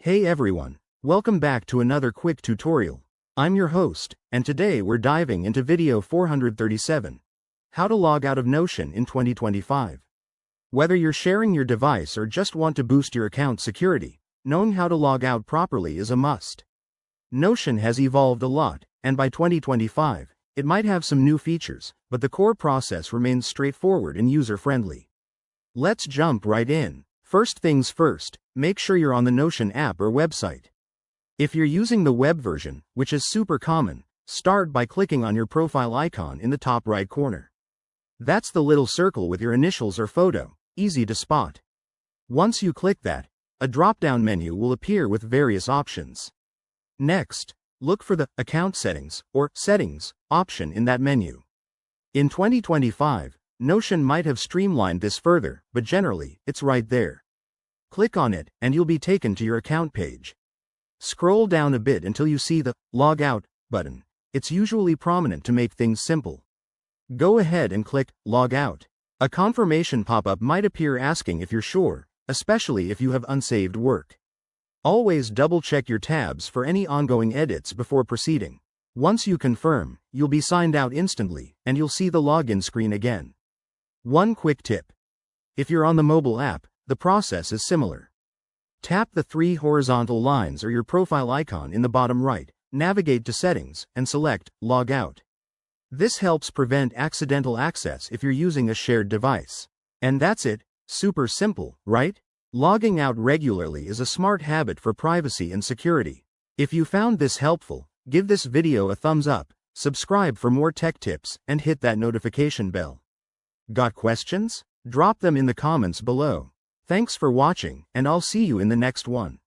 Hey everyone, welcome back to another quick tutorial. I'm your host, and today we're diving into video 437. How to log out of Notion in 2025. Whether you're sharing your device or just want to boost your account security, knowing how to log out properly is a must. Notion has evolved a lot, and by 2025, it might have some new features, but the core process remains straightforward and user-friendly. Let's jump right in. First things first, make sure you're on the Notion app or website. If you're using the web version, which is super common, start by clicking on your profile icon in the top right corner. That's the little circle with your initials or photo, easy to spot. Once you click that, a drop-down menu will appear with various options. Next, look for the Account Settings or Settings option in that menu. In 2025, Notion might have streamlined this further, but generally, it's right there. Click on it, and you'll be taken to your account page. Scroll down a bit until you see the Log Out button. It's usually prominent to make things simple. Go ahead and click Log Out. A confirmation pop-up might appear asking if you're sure, especially if you have unsaved work. Always double-check your tabs for any ongoing edits before proceeding. Once you confirm, you'll be signed out instantly, and you'll see the login screen again. One quick tip. If you're on the mobile app, the process is similar. Tap the three horizontal lines or your profile icon in the bottom right, navigate to Settings, and select Log Out. This helps prevent accidental access if you're using a shared device. And that's it. Super simple, right? Logging out regularly is a smart habit for privacy and security. If you found this helpful, give this video a thumbs up, subscribe for more tech tips, and hit that notification bell. Got questions? Drop them in the comments below. Thanks for watching, and I'll see you in the next one.